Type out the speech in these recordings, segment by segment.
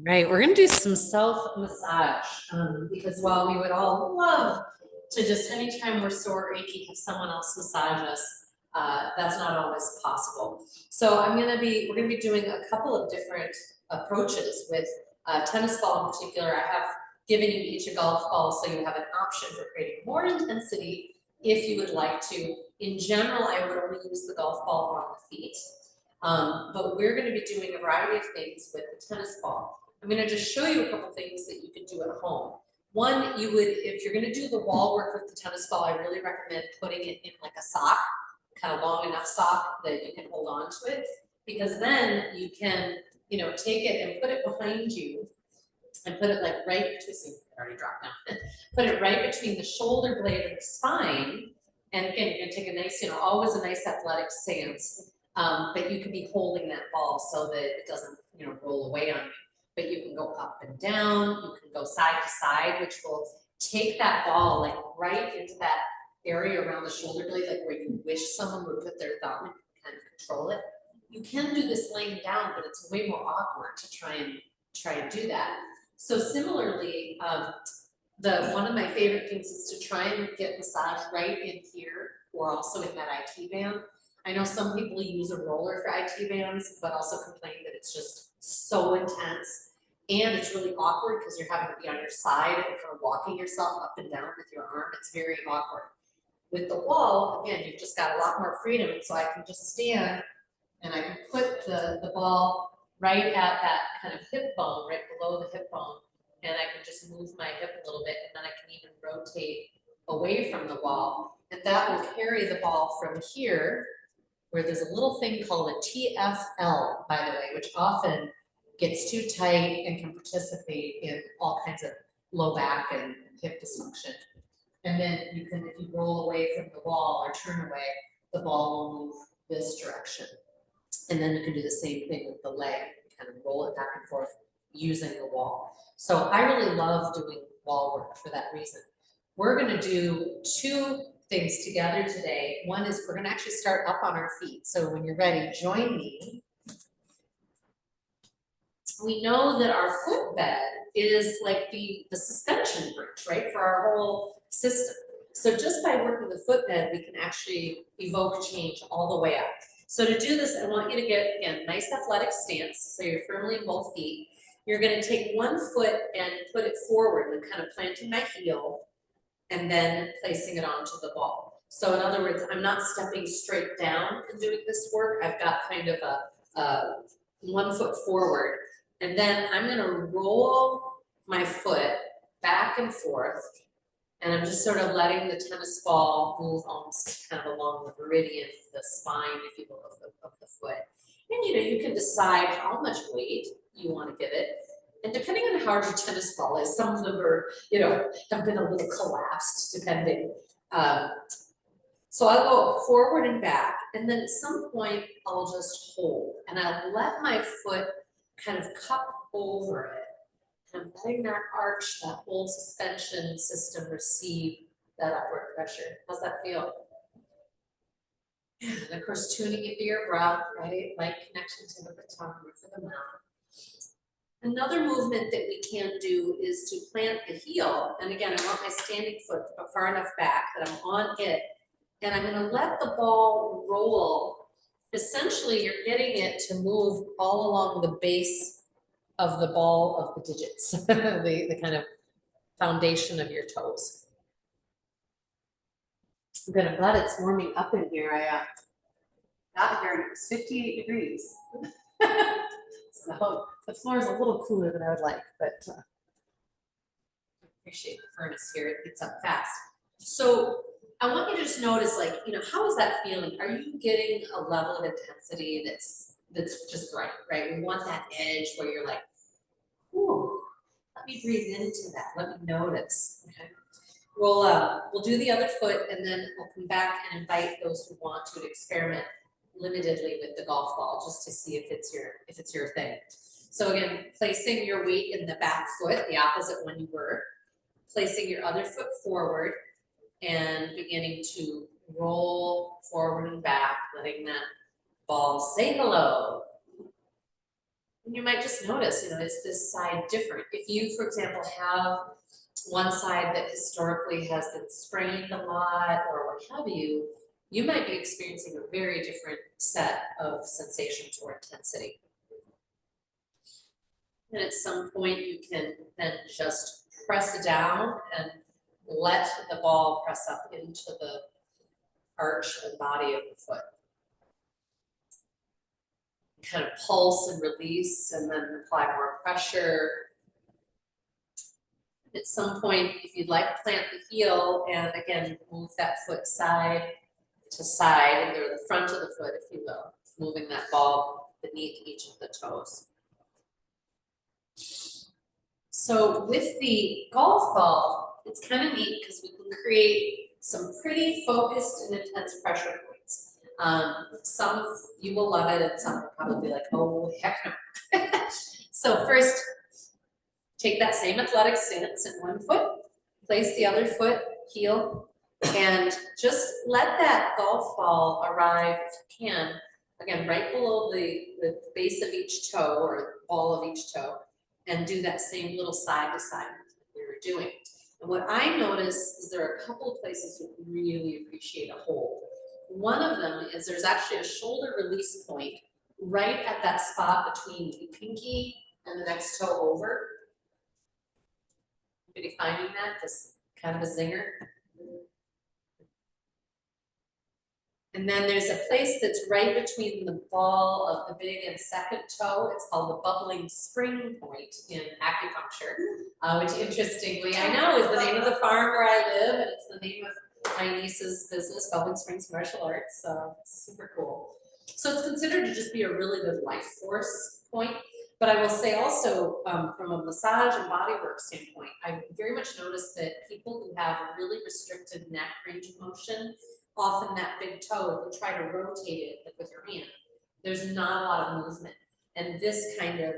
Right, we're gonna do some self-massage because while we would all love to just anytime we're sore or achy have someone else massage us, that's not always possible. So we're gonna be doing a couple of different approaches with tennis ball in particular. I have given you each a golf ball so you have an option for creating more intensity if you would like to. In general, I would only use the golf ball on the feet. But we're gonna be doing a variety of things with the tennis ball. I'm gonna just show you a couple things that you can do at home. One, if you're gonna do the wall work with the tennis ball, I really recommend putting it in like a sock, kind of long enough sock that you can hold on to it, because then you can, take it and put it behind you and put it like right between, see, it already dropped down. Put it right between the shoulder blade and the spine. And again, you're gonna take a nice, always a nice athletic stance, but you can be holding that ball so that it doesn't, roll away on you. But you can go up and down, you can go side to side, which will take that ball like right into that area around the shoulder blade, like where you wish someone would put their thumb and kind of control it. You can do this laying down, but it's way more awkward to try and do that. So similarly, one of my favorite things is to try and get massage right in here or also in that IT band. I know some people use a roller for IT bands, but also complain that it's just so intense and it's really awkward because you're having to be on your side and kind of walking yourself up and down with your arm. It's very awkward. With the wall, again, you've just got a lot more freedom. And so I can just stand and I can put the ball right at that kind of hip bone, right below the hip bone. And I can just move my hip a little bit, and then I can even rotate away from the wall. And that will carry the ball from here, where there's a little thing called a TFL, by the way, which often gets too tight and can participate in all kinds of low back and hip dysfunction. And then you can, if you roll away from the wall or turn away, the ball will move this direction. And then you can do the same thing with the leg, kind of roll it back and forth using the wall. So I really love doing wall work for that reason. We're gonna do two things together today. One is we're gonna actually start up on our feet. So when you're ready, join me. We know that our footbed is like the suspension bridge, right, for our whole system. So just by working the footbed, we can actually evoke change all the way up. So to do this, I want you to get, again, nice athletic stance, so you're firmly in both feet. You're gonna take one foot and put it forward, and kind of planting my heel, and then placing it onto the ball. So in other words, I'm not stepping straight down and doing this work. I've got kind of a 1 foot forward, and then I'm gonna roll my foot back and forth, and I'm just sort of letting the tennis ball move almost kind of along the meridian, the spine, if you will, of the foot. And you can decide how much weight you want to give it. And depending on how hard your tennis ball is, some of them are, have been a little collapsed, depending. So I'll go forward and back, and then at some point I'll just hold, and I'll let my foot kind of cup over it. I'm letting that arch, that whole suspension system receive that upward pressure. How's that feel? And of course, tuning into your breath, right? Light connection to the tongue, roof of the mouth. Another movement that we can do is to plant the heel. And again, I want my standing foot far enough back that I'm on it. And I'm gonna let the ball roll. Essentially, you're getting it to move all along the base of the ball of the digits, the kind of foundation of your toes. Good, I'm glad it's warming up in here. I got here and it was 58 degrees. So the floor is a little cooler than I would like, but I appreciate the furnace here. It heats up fast. So I want you to just notice, how is that feeling? Are you getting a level of intensity that's just right? We want that edge where you're like, ooh, let me breathe into that. Let me notice. Okay. We'll do the other foot, and then we'll come back and invite those who want to experiment limitedly with the golf ball, just to see if it's your thing. So again, placing your weight in the back foot, the opposite one you were, placing your other foot forward, and beginning to roll forward and back, letting that ball say hello. you might just notice, is this side different? If you, for example, have one side that historically has been sprained a lot or what have you, you might be experiencing a very different set of sensations or intensity. And at some point you can then just press it down and let the ball press up into the arch and body of the foot. Kind of pulse and release and then apply more pressure. At some point, if you'd like, plant the heel and again, move that foot side to side, either the front of the foot, if you will, moving that ball beneath each of the toes. So with the golf ball, it's kind of neat because we can create some pretty focused and intense pressure points. Some of you will love it and some will probably be like, oh, heck no. So first, take that same athletic stance in one foot, place the other foot, heel, and just let that golf ball arrive, if you can, again, right below the base of each toe or ball of each toe, and do that same little side to side we were doing. And what I notice is there are a couple of places you really appreciate a hold. One of them is there's actually a shoulder release point right at that spot between the pinky and the next toe over. Anybody finding that? Just kind of a zinger. And then there's a place that's right between the ball of the big and second toe. It's called the bubbling spring point in acupuncture, which interestingly, I know is the name of the farm where I live, and it's the name of my niece's business, Bubbling Springs Martial Arts. So super cool. So it's considered to just be a really good life force point. But I will say also, from a massage and bodywork standpoint, I very much noticed that people who have a really restricted neck range of motion, often that big toe, if you try to rotate it like with your hand, there's not a lot of movement. And this kind of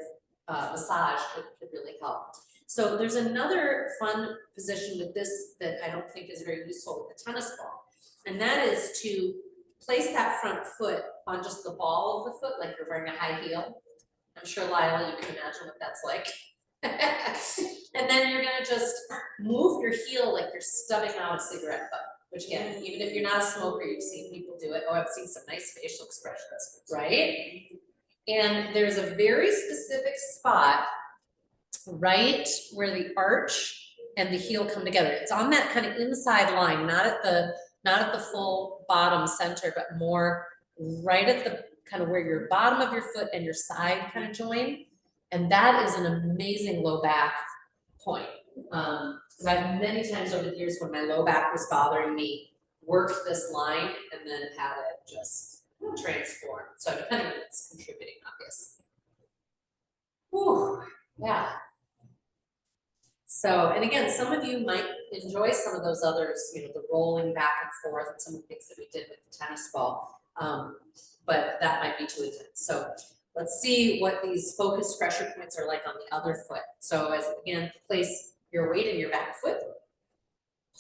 massage could really help. So there's another fun position with this that I don't think is very useful with the tennis ball. And that is to place that front foot on just the ball of the foot, like you're wearing a high heel. I'm sure, Lila, you can imagine what that's like. And then you're gonna just move your heel like you're stubbing out a cigarette butt, which again, even if you're not a smoker, you've seen people do it. Oh, I've seen some nice facial expressions, right? And there's a very specific spot right where the arch and the heel come together. It's on that kind of inside line, not at the full bottom center, but more right at the kind of where your bottom of your foot and your side kind of join. And that is an amazing low back point. Because I've many times over the years when my low back was bothering me, worked this line and then had it just transform. So depending on what's contributing, obviously. Whew, yeah. So, and again, some of you might enjoy some of those others, the rolling back and forth and some of the things that we did with the tennis ball. But that might be too intense. So let's see what these focused pressure points are like on the other foot. So as again, place your weight in your back foot,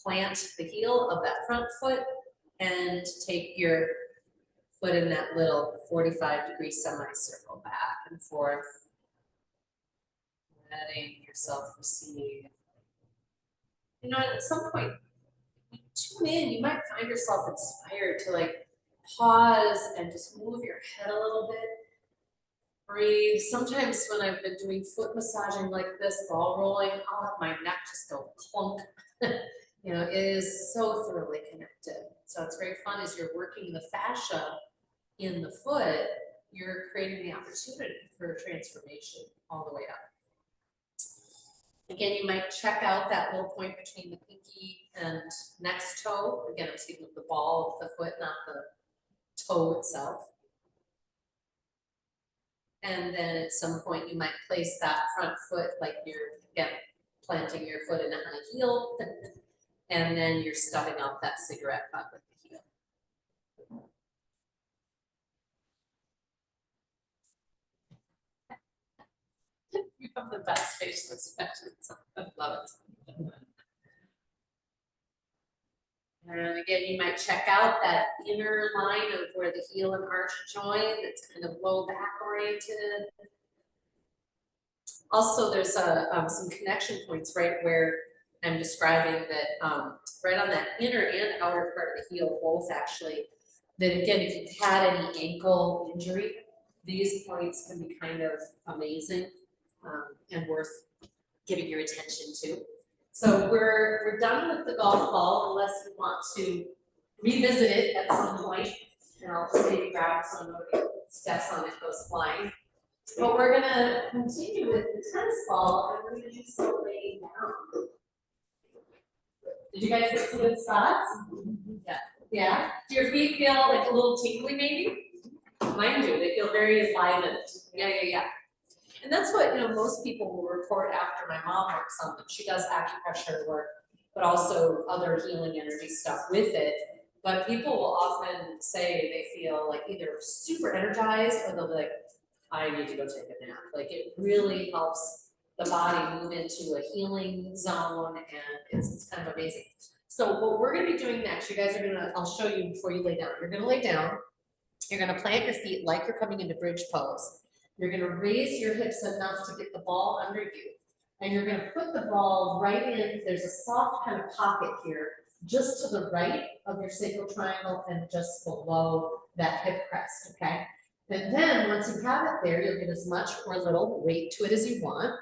plant the heel of that front foot, and take your foot in that little 45-degree semicircle back and forth, letting yourself receive. At some point, you tune in, you might find yourself inspired to like pause and just move your head a little bit. Breathe. Sometimes when I've been doing foot massaging like this, ball rolling, I'll have my neck just go clunk. It is so thoroughly connected. So it's very fun as you're working the fascia in the foot, you're creating the opportunity for transformation all the way up. Again, you might check out that little point between the pinky and next toe. Again, I'm speaking of the ball of the foot, not the toe itself. And then at some point you might place that front foot like you're, again, planting your foot in a high heel, and then you're stubbing out that cigarette butt with the heel. You have the best facial expressions. I love it. And again, you might check out that inner line of where the heel and arch join. It's kind of low back oriented. Also, there's some connection points right where I'm describing that, right on that inner and outer part of the heel, both actually. That again, if you've had any ankle injury, these points can be kind of amazing, and worth giving your attention to. So we're done with the golf ball unless you want to revisit it at some point, and I'll just maybe grab it so nobody steps on it, goes flying. But we're gonna continue with the tennis ball, and we're gonna do some laying down. Did you guys get some good spots? Yeah. Yeah? Do your feet feel like a little tingly maybe? Mine do, they feel very enlivened. Yeah. And that's what, most people will report after my mom works on them. She does acupressure work, but also other healing energy stuff with it. But people will often say they feel like either super energized or they'll be like, I need to go take a nap. Like it really helps the body move into a healing zone, and it's kind of amazing. So what we're gonna be doing next, you guys are gonna, I'll show you before you lay down. You're gonna lay down, you're gonna plant your feet like you're coming into bridge pose. You're gonna raise your hips enough to get the ball under you. And you're gonna put the ball right in, there's a soft kind of pocket here, just to the right of your sacral triangle and just below that hip crest, okay? And then once you have it there, you'll get as much or little weight to it as you want.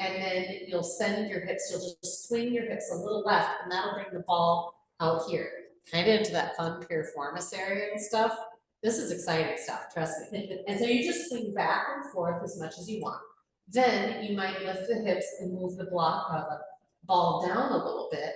And then you'll send your hips, you'll just swing your hips a little left, and that'll bring the ball out here, kind of into that fun piriformis area and stuff. This is exciting stuff, trust me. And so you just swing back and forth as much as you want. Then you might lift the hips and move the ball down a little bit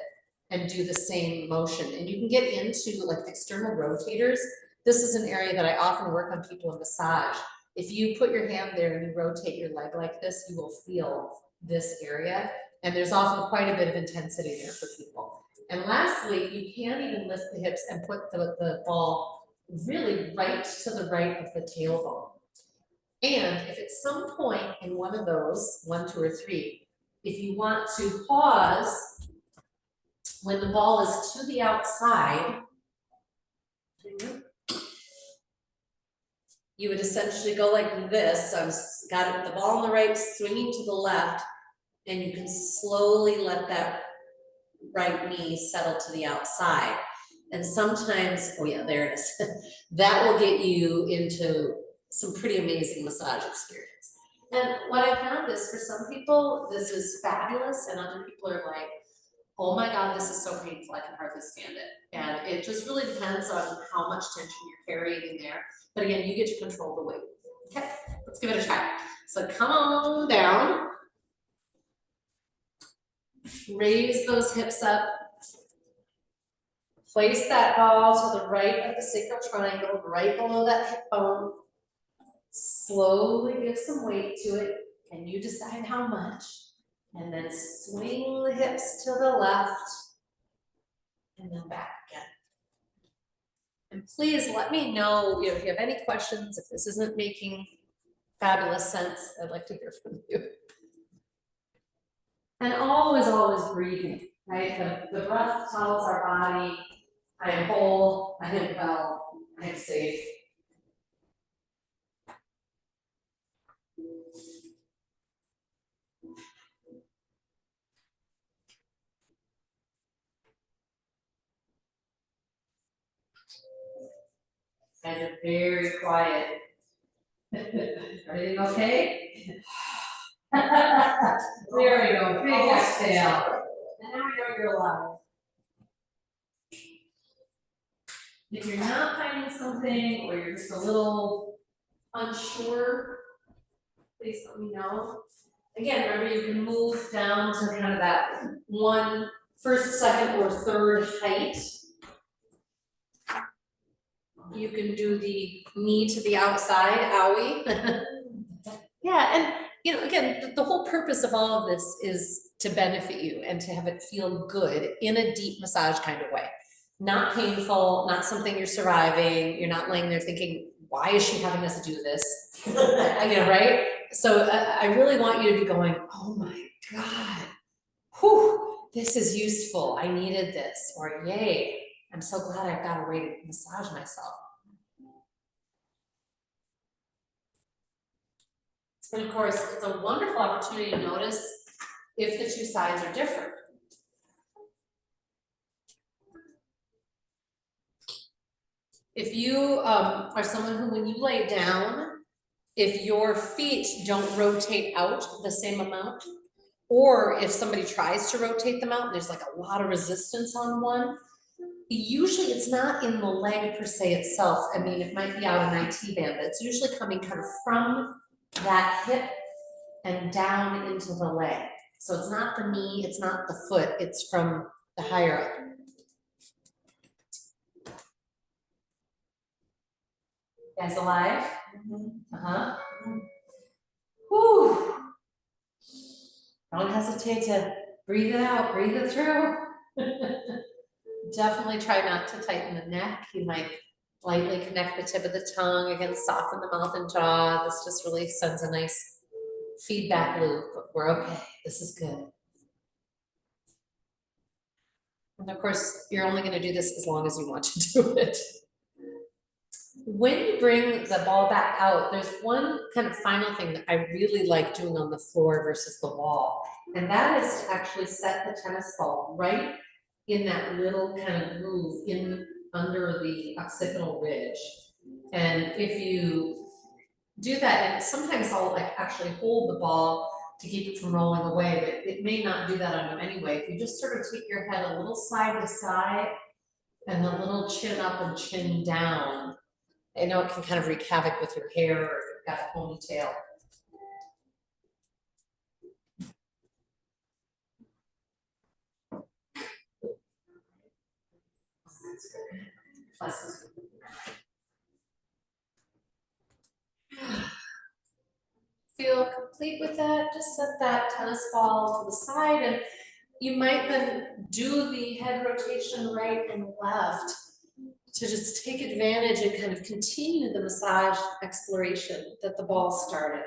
and do the same motion. And you can get into like external rotators. This is an area that I often work on people in massage. If you put your hand there and you rotate your leg like this, you will feel this area. And there's often quite a bit of intensity there for people. And lastly, you can even lift the hips and put the ball really right to the right of the tailbone. And if at some point in one of those, 1, 2, or 3, if you want to pause when the ball is to the outside, you would essentially go like this. So I've got the ball on the right, swinging to the left, and you can slowly let that right knee settle to the outside. And sometimes, oh yeah, there it is. That will get you into some pretty amazing massage experience. And what I found is for some people, this is fabulous, and other people are like, oh my God, this is so painful, I can hardly stand it. And it just really depends on how much tension you're carrying in there. But again, you get to control the weight. Okay, let's give it a try. So come on down. Raise those hips up. Place that ball to the right of the sacral triangle, right below that hip bone. Slowly give some weight to it, and you decide how much. And then swing the hips to the left, and then back again. And please let me know if you have any questions, if this isn't making fabulous sense. I'd like to hear from you. And always breathing, right? The breath tells our body, I am whole, I am well, I am safe. Guys are very quiet. Everything okay? There we go, big exhale. And now we know you're alive. If you're not finding something or you're just a little unsure, please let me know. Again, remember you can move down to kind of that first, second, or third height. You can do the knee to the outside, owie. Yeah, and again, the whole purpose of all of this is to benefit you and to have it feel good in a deep massage kind of way. Not painful, not something you're surviving, you're not laying there thinking, why is she having us do this? Right? So I really want you to be going, oh my God, whew, this is useful, I needed this, or yay, I'm so glad I've got a way to massage myself. And of course, it's a wonderful opportunity to notice if the two sides are different. If you are someone who, when you lay down, if your feet don't rotate out the same amount, or if somebody tries to rotate them out and there's like a lot of resistance on one, usually it's not in the leg per se itself. I mean, it might be out an IT band, but it's usually coming kind of from that hip and down into the leg. So it's not the knee, it's not the foot, it's from the higher up. Guys alive? Uh-huh. Whew. Don't hesitate to breathe it out, breathe it through. Definitely try not to tighten the neck. You might lightly connect the tip of the tongue, again, soften the mouth and jaw. This just really sends a nice feedback loop. We're okay, this is good. And of course, you're only gonna do this as long as you want to do it. When you bring the ball back out, there's one kind of final thing that I really like doing on the floor versus the wall. And that is to actually set the tennis ball right in that little kind of groove in under the occipital ridge. And if you do that, and sometimes I'll like actually hold the ball to keep it from rolling away, but it may not do that on you anyway. If you just sort of take your head a little side to side and a little chin up and chin down, I know it can kind of wreak havoc with your hair or if you've got a ponytail. Feel complete with that, just set that tennis ball to the side, and you might then do the head rotation right and left to just take advantage and kind of continue the massage exploration that the ball started.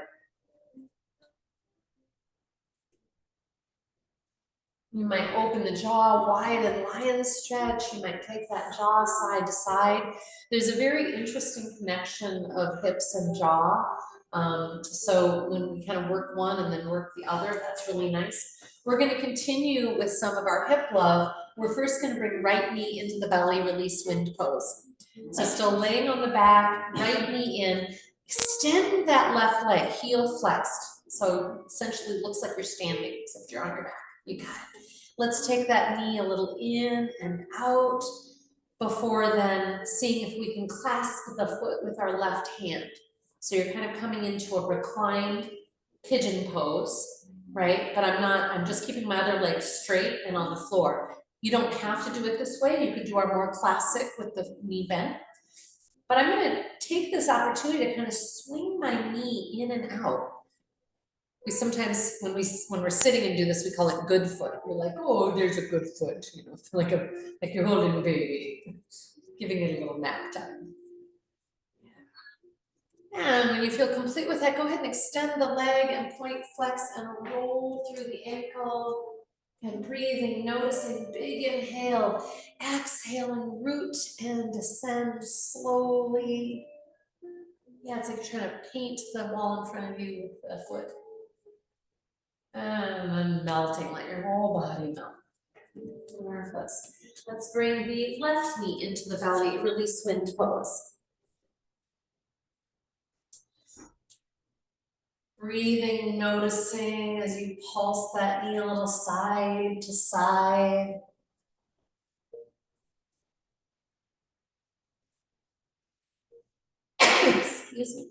You might open the jaw wide and lion stretch. You might take that jaw side to side. There's a very interesting connection of hips and jaw. So when we kind of work one and then work the other, that's really nice. We're going to continue with some of our hip love. We're first going to bring right knee into the belly release wind pose. So still laying on the back, right knee in, extend that left leg, heel flexed. So essentially looks like you're standing, except you're on your back. You got it. Let's take that knee a little in and out before then seeing if we can clasp the foot with our left hand. So you're kind of coming into a reclined pigeon pose, right? But I'm just keeping my other leg straight and on the floor. You don't have to do it this way. You could do our more classic with the knee bent. But I'm gonna take this opportunity to kind of swing my knee in and out. We sometimes, when we're sitting and do this, we call it good foot. We're like, oh, there's a good foot, you know, like you're holding a baby, giving it a little nap time. And when you feel complete with that, go ahead and extend the leg and point, flex, and roll through the ankle. And breathing, noticing, big inhale, exhaling, root and descend slowly. Yeah, it's like you're trying to paint the wall in front of you with a foot. And then melting, let your whole body melt. Let's bring the left knee into the belly, release wind pose. Breathing, noticing as you pulse that knee a little side to side. Excuse me.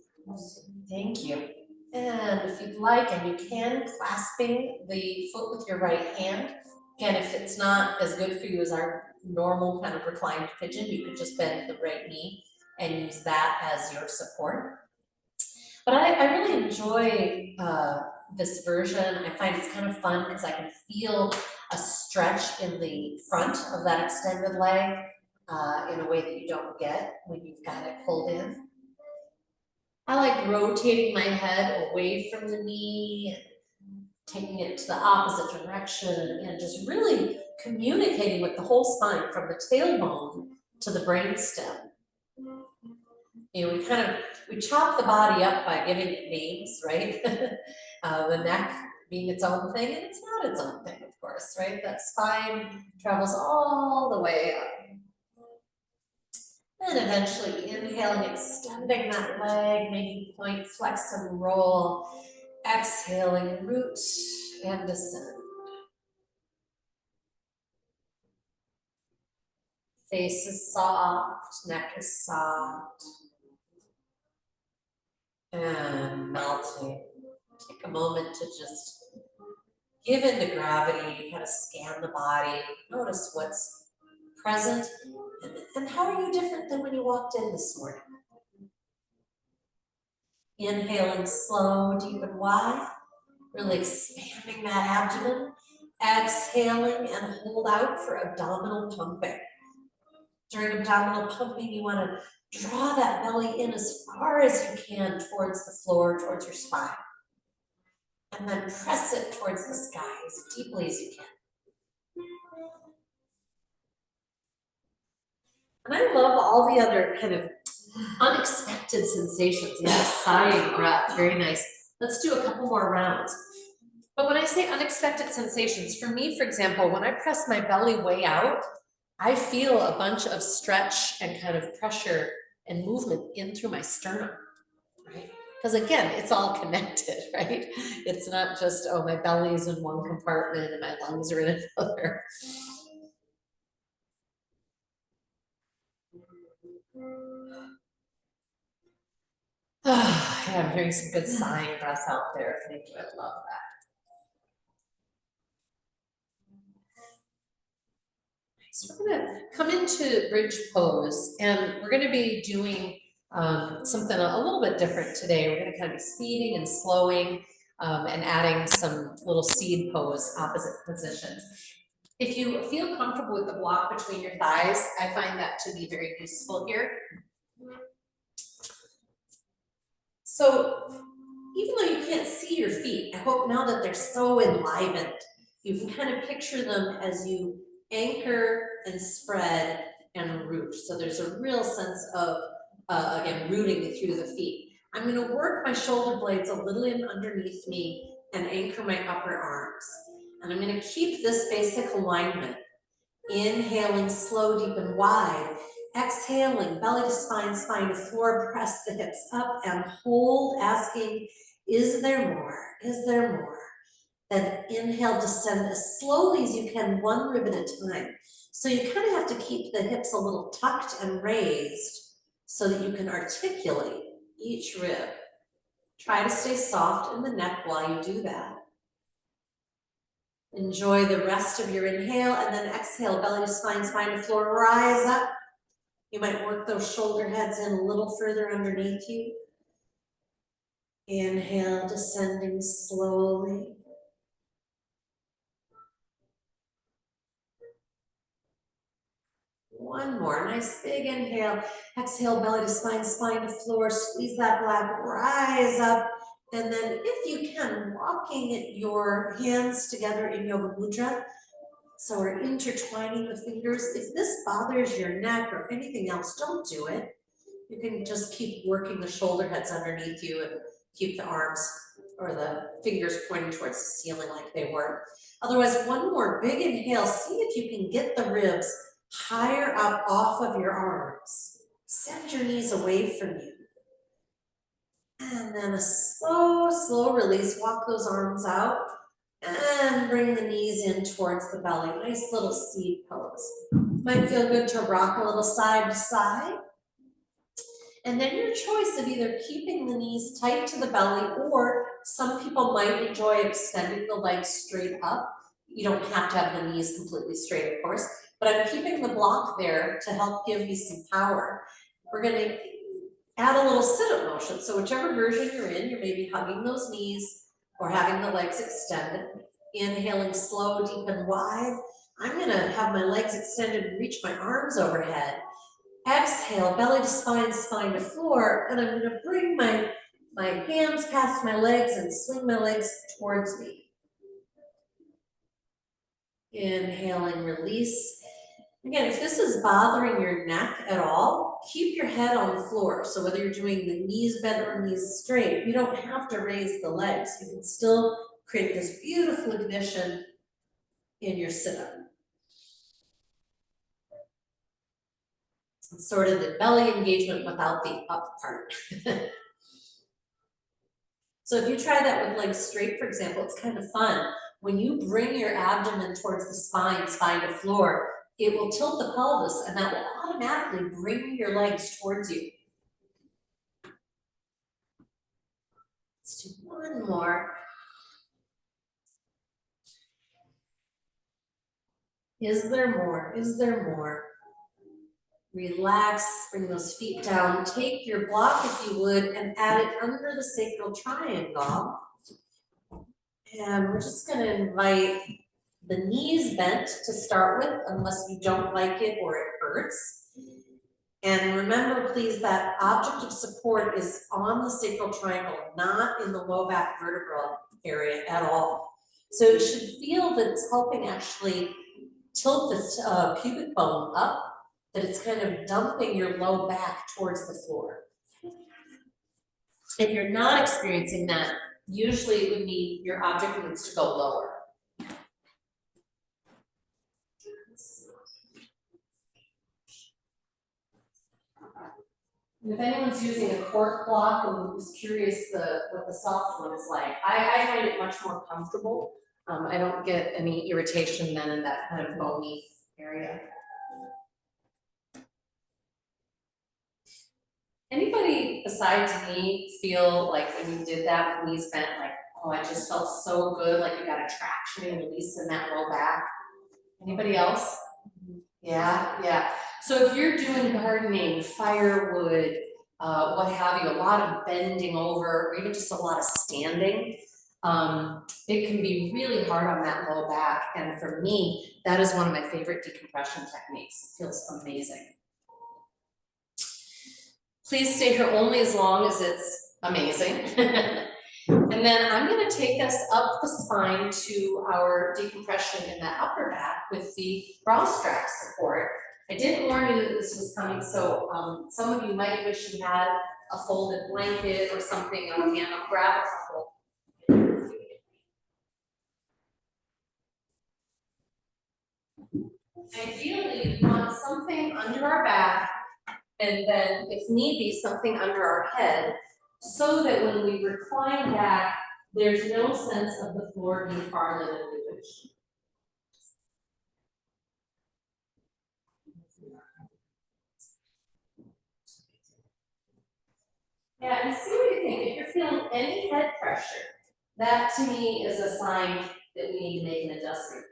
Thank you. And if you'd like, and you can, clasping the foot with your right hand. Again, if it's not as good for you as our normal kind of reclined pigeon, you could just bend the right knee and use that as your support. But I really enjoy this version. I find it's kind of fun because I can feel a stretch in the front of that extended leg in a way that you don't get when you've got it pulled in. I like rotating my head away from the knee, taking it to the opposite direction, and just really communicating with the whole spine from the tailbone to the brainstem. You know, we chop the body up by giving it names, right? The neck being its own thing, and it's not its own thing, of course, right? That spine travels all the way up. And eventually inhaling, extending that leg, maybe point, flex and roll. Exhaling, root and descend. Face is soft, neck is soft. And melting. Take a moment to just give into gravity, kind of scan the body, notice what's present, and how are you different than when you walked in this morning? Inhaling slow, deep and wide, really expanding that abdomen. Exhaling and hold out for abdominal pumping. During abdominal pumping, you want to draw that belly in as far as you can towards the floor, towards your spine. And then press it towards the sky as deeply as you can. And I love all the other kind of unexpected sensations. Yeah, sighing breath, very nice. Let's do a couple more rounds. But when I say unexpected sensations, for me, for example, when I press my belly way out, I feel a bunch of stretch and kind of pressure and movement in through my sternum, right? Because again, it's all connected, right? It's not just, oh, my belly is in one compartment and my lungs are in another. Yeah, I'm hearing some good sighing breath out there. Thank you, I love that. So we're gonna come into bridge pose, and we're gonna be doing something a little bit different today. We're gonna kind of be speeding and slowing and adding some little seed pose, opposite positions. If you feel comfortable with the block between your thighs, I find that to be very useful here. So even though you can't see your feet, I hope now that they're so enlivened, you can kind of picture them as you anchor and spread and root. So there's a real sense of, again, rooting through the feet. I'm gonna work my shoulder blades a little in underneath me and anchor my upper arms. And I'm gonna keep this basic alignment. Inhaling slow, deep and wide. Exhaling, belly to spine, spine to floor, press the hips up and hold, asking, is there more? Is there more? Then inhale, descend as slowly as you can, one rib at a time. So you kind of have to keep the hips a little tucked and raised so that you can articulate each rib. Try to stay soft in the neck while you do that. Enjoy the rest of your inhale and then exhale, belly to spine, spine to floor, rise up. You might work those shoulder heads in a little further underneath you. Inhale, descending slowly. One more, nice big inhale. Exhale, belly to spine, spine to floor, squeeze that black, rise up. And then if you can, walking your hands together in Yoga Mudra. So we're intertwining the fingers. If this bothers your neck or anything else, don't do it. You can just keep working the shoulder heads underneath you and keep the arms or the fingers pointing towards the ceiling like they were. Otherwise, one more big inhale. See if you can get the ribs higher up off of your arms. Send your knees away from you. And then a slow, slow release. Walk those arms out. And bring the knees in towards the belly. Nice little seed pose. Might feel good to rock a little side to side. And then your choice of either keeping the knees tight to the belly, or some people might enjoy extending the legs straight up. You don't have to have the knees completely straight, of course, but I'm keeping the block there to help give you some power. We're gonna add a little sit-up motion. So whichever version you're in, you're maybe hugging those knees or having the legs extended. Inhaling slow, deep and wide. I'm gonna have my legs extended and reach my arms overhead. Exhale, belly to spine, spine to floor, and I'm gonna bring my hands past my legs and swing my legs towards me. Inhaling, release. Again, if this is bothering your neck at all, keep your head on the floor. So whether you're doing the knees bent or knees straight, you don't have to raise the legs. You can still create this beautiful ignition in your sit-up. It's sort of the belly engagement without the up part. So if you try that with legs straight, for example, it's kind of fun. When you bring your abdomen towards the spine to floor, it will tilt the pelvis and that will automatically bring your legs towards you. Let's do one more. Is there more? Is there more? Relax, bring those feet down. Take your block, if you would, and add it under the sacral triangle. And we're just gonna invite the knees bent to start with, unless you don't like it or it hurts. And remember, please, that object of support is on the sacral triangle, not in the low back vertebral area at all. So you should feel that it's helping actually tilt the pubic bone up, that it's kind of dumping your low back towards the floor. If you're not experiencing that, usually it would mean your object needs to go lower. If anyone's using a cork block and is curious what the soft one is like, I find it much more comfortable. I don't get any irritation then in that kind of bony area. Anybody besides me feel like when you did that with knees bent, like, oh, I just felt so good, like you got a traction and release in that low back? Anybody else? Yeah. So if you're doing gardening, firewood, what have you, a lot of bending over, or even just a lot of standing, it can be really hard on that low back. And for me, that is one of my favorite decompression techniques. It feels amazing. Please stay here only as long as it's amazing. And then I'm going to take us up the spine to our decompression in that upper back with the bra strap support. I did warn you that this was coming, so some of you might wish you had a folded blanket or something on hand. I'll grab a couple. Ideally, we want something under our back, and then, if need be, something under our head, so that when we recline back, there's no sense of the floor being farther than we wish. Yeah, and see what you think. If you're feeling any head pressure, that to me is a sign that we need to make an adjustment.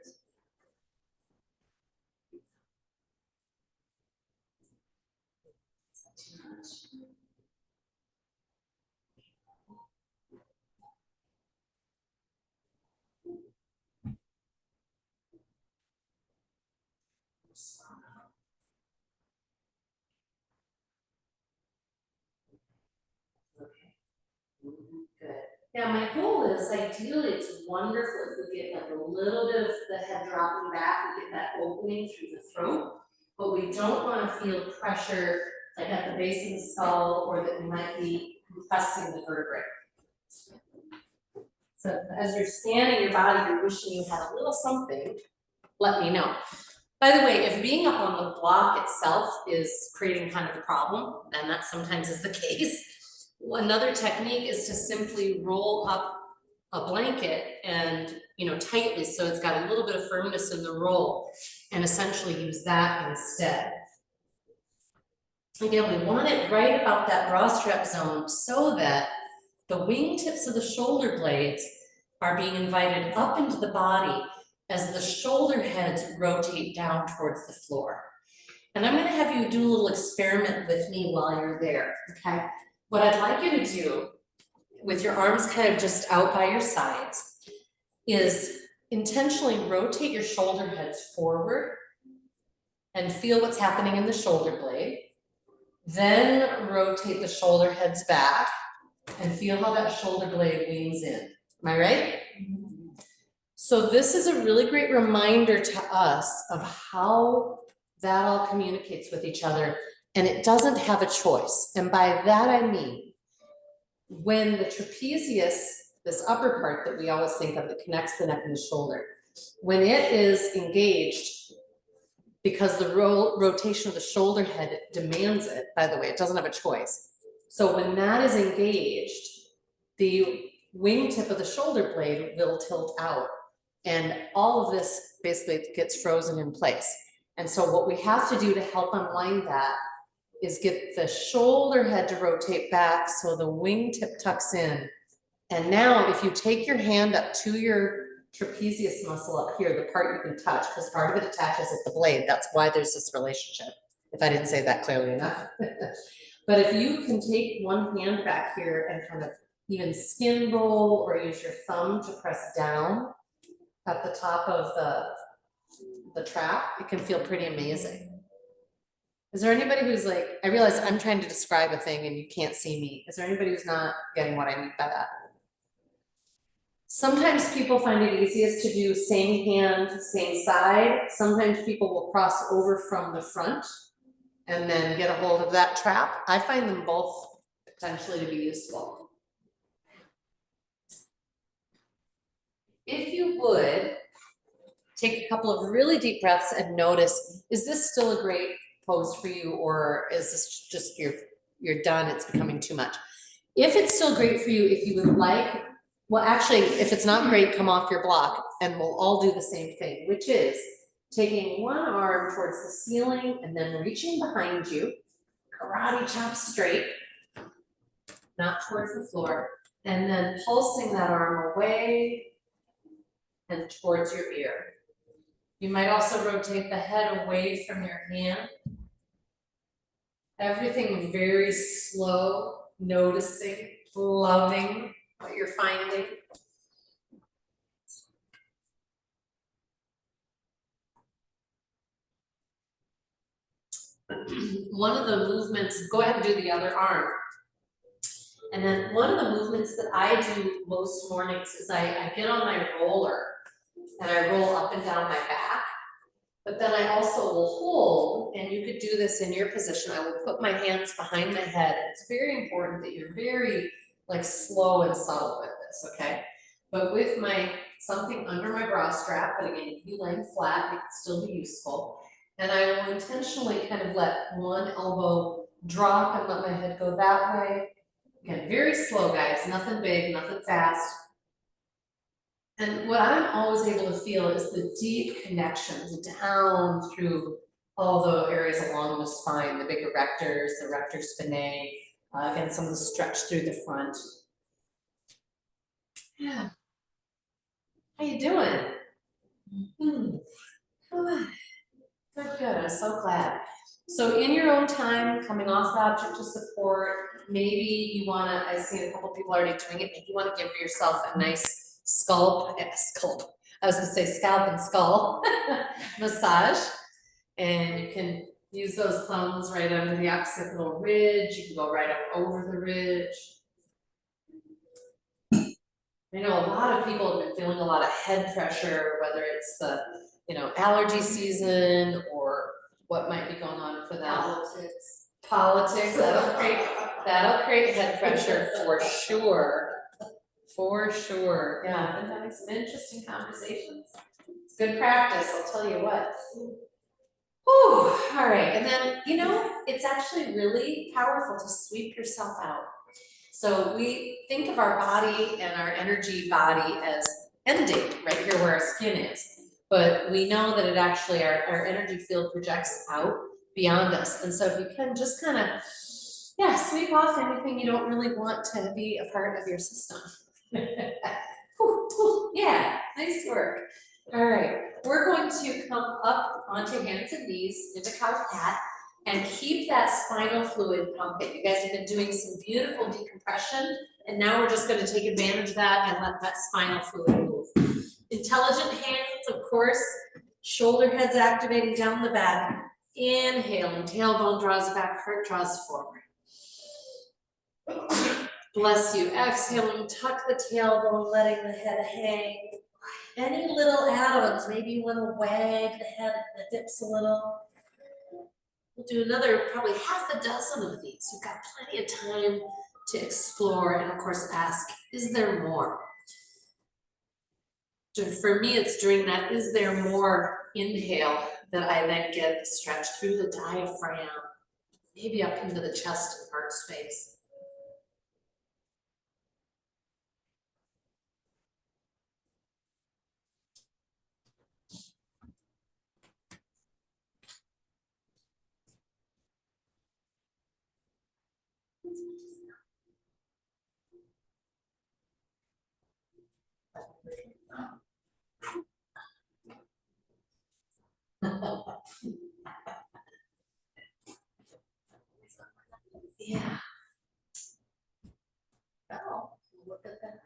Good. Now my goal is, ideally, it's wonderful if we get like a little bit of the head dropping back, we get that opening through the throat, but we don't want to feel pressure like at the base of the skull, or that we might be compressing the vertebrae. So as you're scanning your body, you're wishing you had a little something, let me know. By the way, if being up on the block itself is creating kind of a problem, and that sometimes is the case, another technique is to simply roll up a blanket and, tightly, so it's got a little bit of firmness in the roll, and essentially use that instead. Again, we want it right about that bra strap zone so that the wingtips of the shoulder blades are being invited up into the body as the shoulder heads rotate down towards the floor. And I'm going to have you do a little experiment with me while you're there, okay? What I'd like you to do, with your arms kind of just out by your sides, is intentionally rotate your shoulder heads forward and feel what's happening in the shoulder blade. Then rotate the shoulder heads back and feel how that shoulder blade leans in. Am I right? So this is a really great reminder to us of how that all communicates with each other, and it doesn't have a choice. And by that I mean, when the trapezius, this upper part that we always think of that connects the neck and the shoulder, when it is engaged, because the rotation of the shoulder head demands it, by the way, it doesn't have a choice. So when that is engaged, the wingtip of the shoulder blade will tilt out, and all of this basically gets frozen in place. And so what we have to do to help unwind that is get the shoulder head to rotate back so the wingtip tucks in. And now if you take your hand up to your trapezius muscle up here, the part you can touch, because part of it attaches at the blade, that's why there's this relationship, if I didn't say that clearly enough. But if you can take one hand back here and kind of even skin roll or use your thumb to press down at the top of the trap, it can feel pretty amazing. Is there anybody who's like, I realize I'm trying to describe a thing and you can't see me. Is there anybody who's not getting what I mean by that? Sometimes people find it easiest to do same hand, same side. Sometimes people will cross over from the front and then get a hold of that trap. I find them both potentially to be useful. If you would, take a couple of really deep breaths and notice, is this still a great pose for you, or is this just you're done, it's becoming too much? If it's still great for you, if you would like, well, actually, if it's not great, come off your block and we'll all do the same thing, which is taking one arm towards the ceiling and then reaching behind you, karate chop straight, not towards the floor, and then pulsing that arm away and towards your ear. You might also rotate the head away from your hand. Everything very slow, noticing, loving what you're finding. One of the movements, go ahead and do the other arm. And then one of the movements that I do most mornings is I get on my roller and I roll up and down my back. But then I also will hold, and you could do this in your position. I will put my hands behind my head. It's very important that you're very like slow and subtle with this, okay? But with my something under my bra strap, but again, you can be laying flat, it can still be useful. And I will intentionally kind of let one elbow drop and let my head go that way. Again, very slow, guys, nothing big, nothing fast. And what I'm always able to feel is the deep connections down through all the areas along the spine, the big erectors, the rector spinae, again, some of the stretch through the front. Yeah. How you doing? Good, good, I'm so glad. So in your own time, coming off the object of support, maybe you wanna, I've seen a couple people already doing it, maybe you wanna give yourself a nice scalp, I was gonna say scalp and skull massage. And you can use those thumbs right under the occipital ridge, you can go right up over the ridge. I know a lot of people have been feeling a lot of head pressure, whether it's the, allergy season or what might be going on for them. Politics, that'll create head pressure for sure. For sure, yeah, I've been having some interesting conversations. It's good practice, I'll tell you what. Whew, all right, and then, it's actually really powerful to sweep yourself out. So we think of our body and our energy body as ending right here where our skin is. But we know that it actually, our energy field projects out beyond us. And so if you can just kind of, sweep off anything you don't really want to be a part of your system. Yeah, nice work. All right, we're going to come up onto hands and knees into cow cat and keep that spinal fluid pumping. You guys have been doing some beautiful decompression, and now we're just going to take advantage of that and let that spinal fluid move. Intelligent hands, of course, shoulder heads activating down the back. Inhaling, tailbone draws back, heart draws forward. Bless you. Exhaling, tuck the tailbone, letting the head hang. Any little add-ons, maybe you want to wag the head that dips a little. We'll do another, probably half a dozen of these. You've got plenty of time to explore and of course ask, is there more? For me, it's during that, is there more inhale that I then get stretch through the diaphragm, maybe up into the chest and heart space. Yeah. Oh, look at that.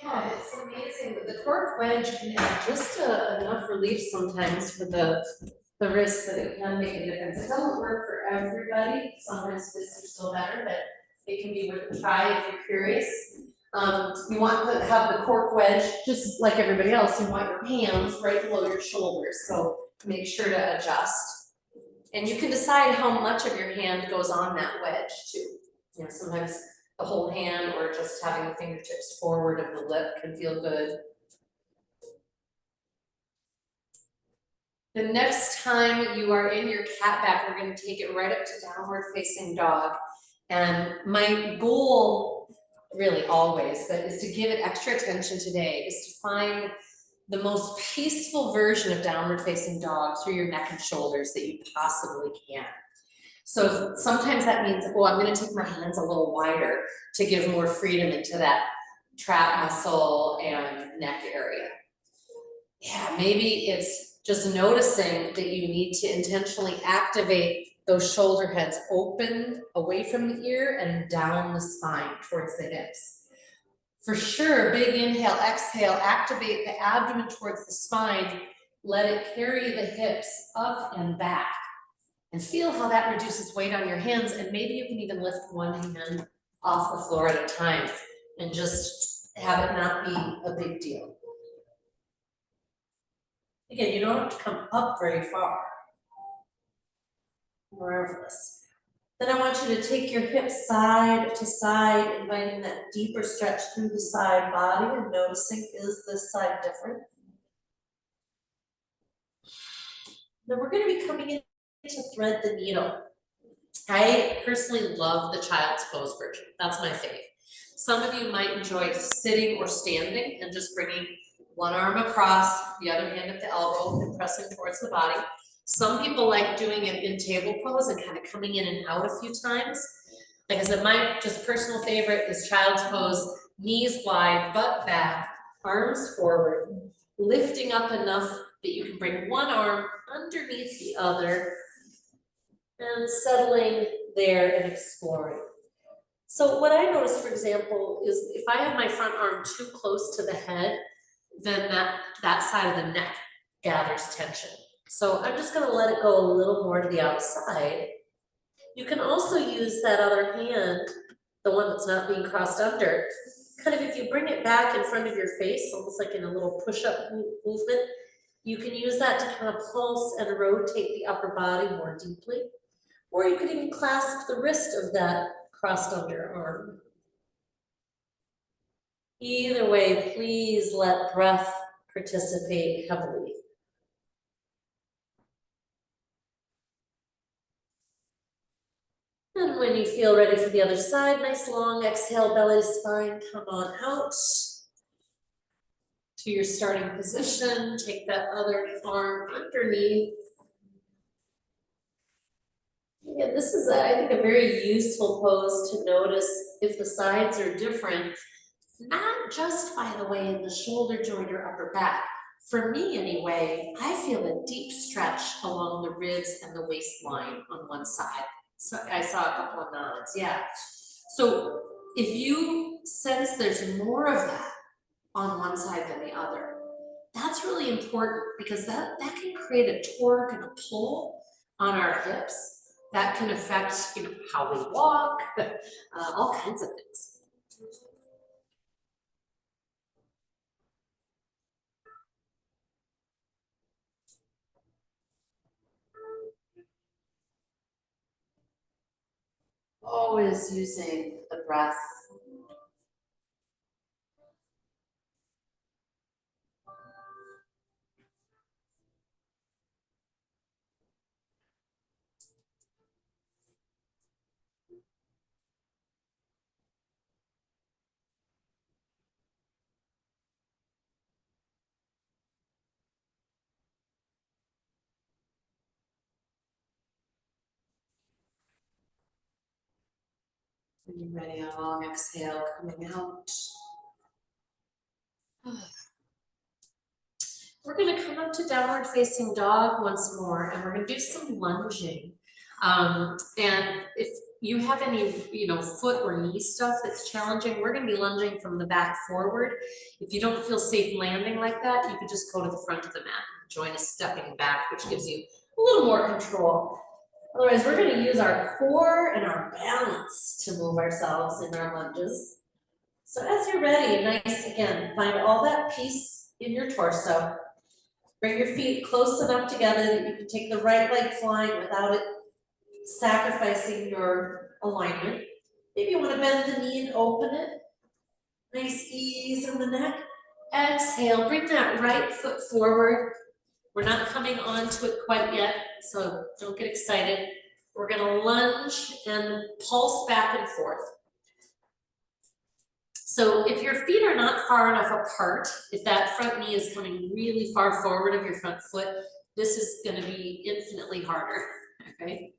Yeah, it's amazing. The cork wedge can add just enough relief sometimes for the wrist that it can make a difference. It doesn't work for everybody. Sometimes fists are still better, but it can be worth a try if you're curious. You want to have the cork wedge, just like everybody else, you want your hands right below your shoulders, so make sure to adjust. And you can decide how much of your hand goes on that wedge too. You know, sometimes the whole hand or just having the fingertips forward of the lip can feel good. The next time you are in your cat back, we're going to take it right up to downward facing dog. And my goal, really always, but is to give it extra attention today, is to find the most peaceful version of downward facing dog through your neck and shoulders that you possibly can. So sometimes that means, oh, I'm going to take my hands a little wider to give more freedom into that trap muscle and neck area. Yeah, maybe it's just noticing that you need to intentionally activate those shoulder heads open away from the ear and down the spine towards the hips. For sure, big inhale, exhale, activate the abdomen towards the spine, let it carry the hips up and back. And feel how that reduces weight on your hands, and maybe you can even lift one hand off the floor at a time and just have it not be a big deal. Again, you don't have to come up very far. Marvelous. Then I want you to take your hips side to side, inviting that deeper stretch through the side body and noticing, is this side different? Then we're going to be coming in to thread the needle. I personally love the child's pose version. That's my favorite. Some of you might enjoy sitting or standing and just bringing one arm across, the other hand at the elbow and pressing towards the body. Some people like doing it in table pose and kind of coming in and out a few times. Like I said, my just personal favorite is child's pose, knees wide, butt back, arms forward, lifting up enough that you can bring one arm underneath the other and settling there and exploring. So what I notice, for example, is if I have my front arm too close to the head, then that side of the neck gathers tension. So I'm just going to let it go a little more to the outside. You can also use that other hand, the one that's not being crossed under, kind of if you bring it back in front of your face, almost like in a little push-up movement, you can use that to kind of pulse and rotate the upper body more deeply. Or you could even clasp the wrist of that crossed under arm. Either way, please let breath participate heavily. And when you feel ready for the other side, nice long exhale, belly to spine, come on out to your starting position. Take that other arm underneath. Yeah, this is, I think, a very useful pose to notice if the sides are different, not just by the way in the shoulder joint or upper back. For me anyway, I feel a deep stretch along the ribs and the waistline on one side. So I saw a couple of nods, yeah. So if you sense there's more of that on one side than the other, that's really important because that can create a torque and a pull on our hips. That can affect, how we walk, all kinds of things. always using the breath. When you're ready, a long exhale coming out. We're gonna come up to downward facing dog once more, and we're gonna do some lunging. And if you have any, foot or knee stuff that's challenging, we're gonna be lunging from the back forward. If you don't feel safe landing like that, you could just go to the front of the mat and join us stepping back, which gives you a little more control. Otherwise, we're gonna use our core and our balance to move ourselves in our lunges. So as you're ready, nice again, find all that peace in your torso. Bring your feet close enough together that you can take the right leg flying without it sacrificing your alignment. Maybe you want to bend the knee and open it. Nice ease in the neck. Exhale, bring that right foot forward. We're not coming onto it quite yet, so don't get excited. We're gonna lunge and pulse back and forth. So if your feet are not far enough apart, if that front knee is coming really far forward of your front foot, this is gonna be infinitely harder, okay?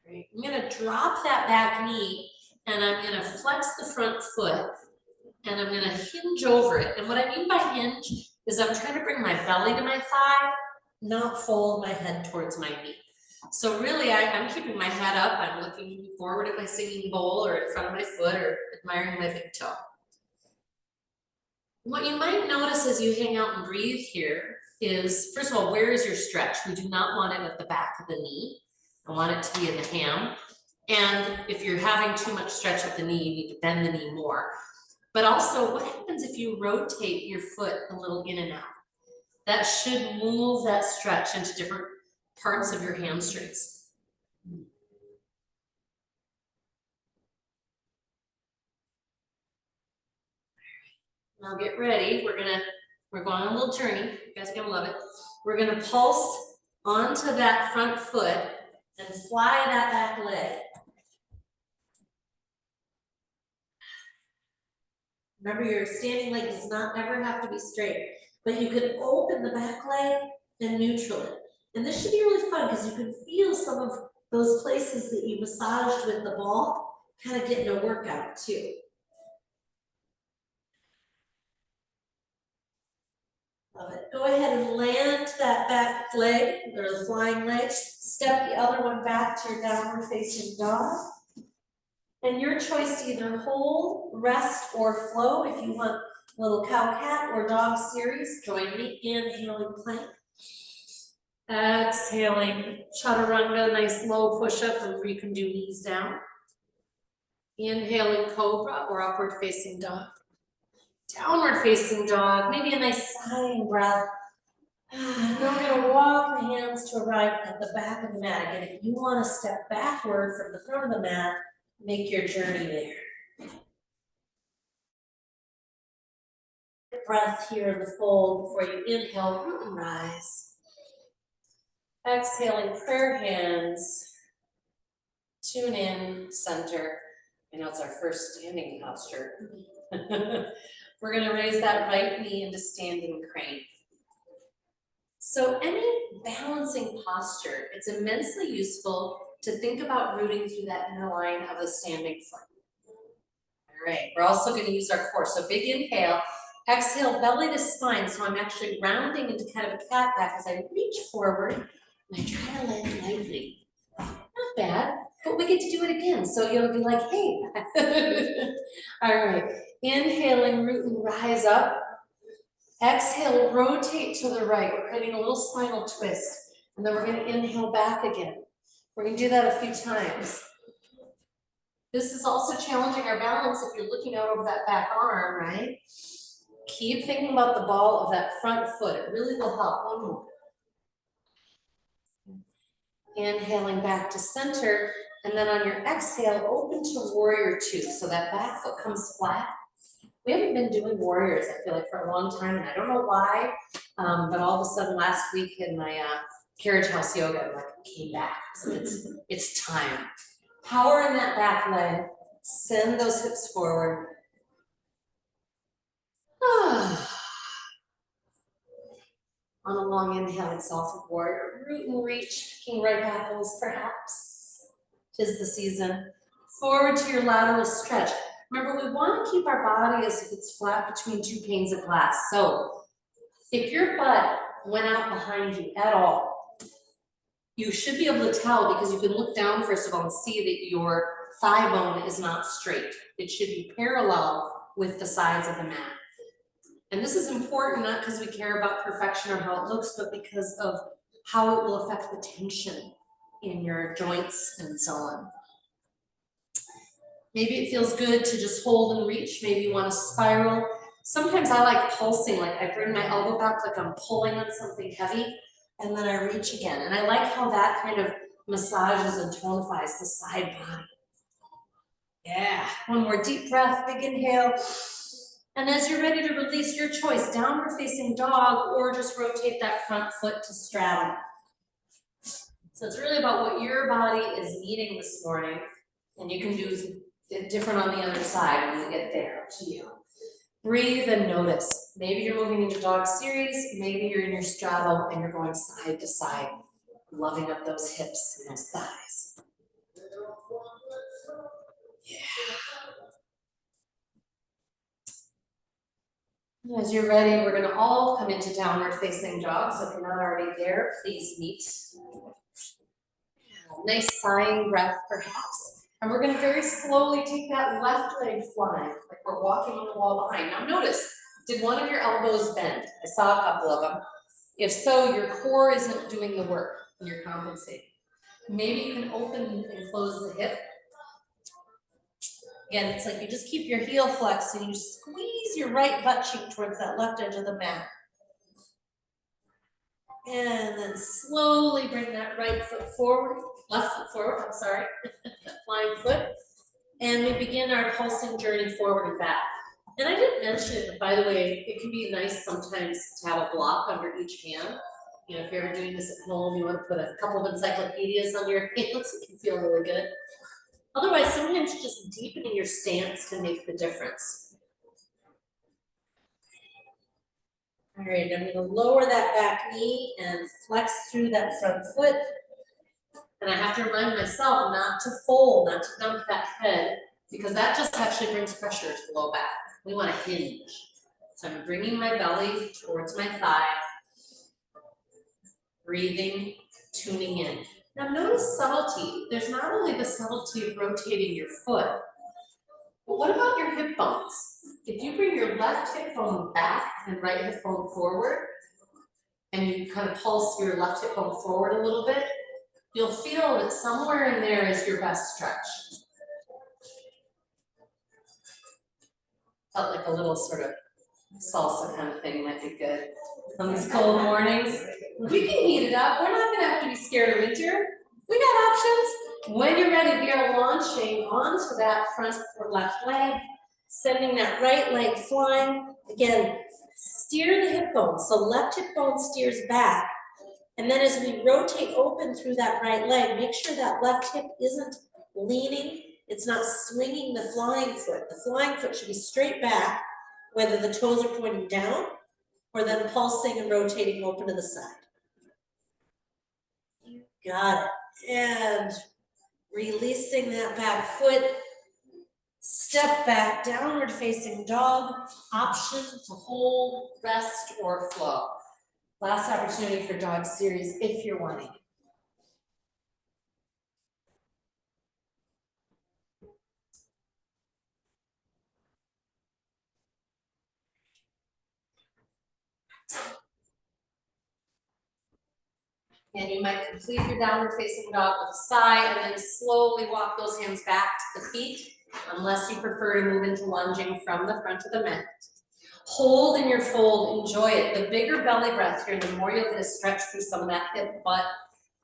Great. I'm gonna drop that back knee and I'm gonna flex the front foot and I'm gonna hinge over it. And what I mean by hinge is I'm trying to bring my belly to my thigh, not fold my head towards my knee. So really, I'm keeping my head up. I'm looking forward at my singing bowl or in front of my foot or admiring my big toe. What you might notice as you hang out and breathe here is, first of all, where is your stretch? We do not want it at the back of the knee. I want it to be in the ham. And if you're having too much stretch at the knee, you need to bend the knee more. But also, what happens if you rotate your foot a little in and out? That should move that stretch into different parts of your hamstrings. Now get ready. We're going on a little journey. You guys are gonna love it. We're gonna pulse onto that front foot and fly that back leg. Remember, your standing leg does not ever have to be straight, but you can open the back leg and neutral it. And this should be really fun because you can feel some of those places that you massaged with the ball kind of getting a workout too. Love it. Go ahead and land that back leg or the flying leg. Step the other one back to your downward facing dog. And your choice to either hold, rest, or flow. If you want a little cow cat or dog series, join me. Inhaling plank. Exhaling chaturanga, nice low push-up, and you can do knees down. Inhaling cobra or upward facing dog. Downward facing dog, maybe a nice sighing breath. And then we're gonna walk the hands to arrive at the back of the mat. Again, if you wanna step backward from the front of the mat, make your journey there. Breath here in the fold before you inhale, root and rise. Exhaling, prayer hands. Tune in, center. I know it's our first standing posture. We're gonna raise that right knee into standing crane. So any balancing posture, it's immensely useful to think about rooting through that inner line of the standing foot. All right, we're also gonna use our core. So big inhale, exhale, belly to spine. So I'm actually rounding into kind of a cat back as I reach forward and I try to land lightly. Not bad, but we get to do it again. So you'll be like, hey. All right, inhaling, root and rise up. Exhale, rotate to the right. We're creating a little spinal twist. And then we're gonna inhale back again. We're gonna do that a few times. This is also challenging our balance if you're looking out over that back arm, right? Keep thinking about the ball of that front foot. It really will help. One more. Inhaling back to center. And then on your exhale, open to warrior two, so that back foot comes flat. We haven't been doing warriors, I feel like, for a long time, and I don't know why, but all of a sudden last week in my carriage house yoga, I'm like, came back, so it's time. Power in that back leg, send those hips forward. On a long inhale, exalted warrior, root and reach, picking ripe apples, perhaps. 'Tis the season. Forward to your lateral stretch. Remember, we want to keep our body as if it's flat between two panes of glass. So if your butt went out behind you at all, you should be able to tell because you can look down first of all and see that your thigh bone is not straight. It should be parallel with the sides of the mat. And this is important not because we care about perfection or how it looks, but because of how it will affect the tension in your joints and so on. Maybe it feels good to just hold and reach. Maybe you want to spiral. Sometimes I like pulsing, like I bring my elbow back like I'm pulling on something heavy, and then I reach again. And I like how that kind of massages and tonifies the side body. Yeah, one more deep breath, big inhale. And as you're ready to release, your choice, downward facing dog, or just rotate that front foot to straddle. So it's really about what your body is needing this morning, and you can do it different on the other side when you get there, up to you. Breathe and notice. Maybe you're moving into dog series, maybe you're in your straddle and you're going side to side, loving up those hips and those thighs. Yeah. As you're ready, we're gonna all come into downward facing dog, so if you're not already there, please meet. Nice sighing breath, perhaps. And we're gonna very slowly take that left leg flying, like we're walking on the wall behind. Now notice, did one of your elbows bend? I saw a couple of them. If so, your core isn't doing the work and you're compensating. Maybe you can open and close the hip. Again, it's like you just keep your heel flexed and you squeeze your right butt cheek towards that left edge of the mat. And then slowly bring that right foot forward, left foot forward, I'm sorry, flying foot. And we begin our pulsing journey forward and back. And I didn't mention it, but by the way, it can be nice sometimes to have a block under each hand. You know, if you're ever doing this at home, you want to put a couple of encyclopedias on your hands, it can feel really good. Otherwise, sometimes just deepening your stance can make the difference. All right, I'm gonna lower that back knee and flex through that front foot. And I have to remind myself not to fold, not to dump that head, because that just actually brings pressure to the low back. We want to hinge. So I'm bringing my belly towards my thigh, breathing, tuning in. Now notice subtlety. There's not only the subtlety of rotating your foot, but what about your hip bones? If you bring your left hip bone back and right hip bone forward, and you kind of pulse your left hip bone forward a little bit, you'll feel that somewhere in there is your best stretch. Felt like a little sort of salsa kind of thing might be good on these cold mornings. We can heat it up. We're not gonna have to be scared of winter. We got options. When you're ready, we are launching onto that front or left leg, sending that right leg flying. Again, steer the hip bone. So left hip bone steers back. And then as we rotate open through that right leg, make sure that left hip isn't leaning. It's not swinging the flying foot. The flying foot should be straight back, whether the toes are pointing down or then pulsing and rotating open to the side. You got it. And releasing that back foot. Step back, downward facing dog. Option to hold, rest, or flow. Last opportunity for dog series if you're wanting. And you might complete your downward facing dog with a sigh and then slowly walk those hands back to the feet, unless you prefer to move into lunging from the front of the mat. Hold in your fold, enjoy it. The bigger belly breath here, the more you'll get a stretch through some of that hip, butt,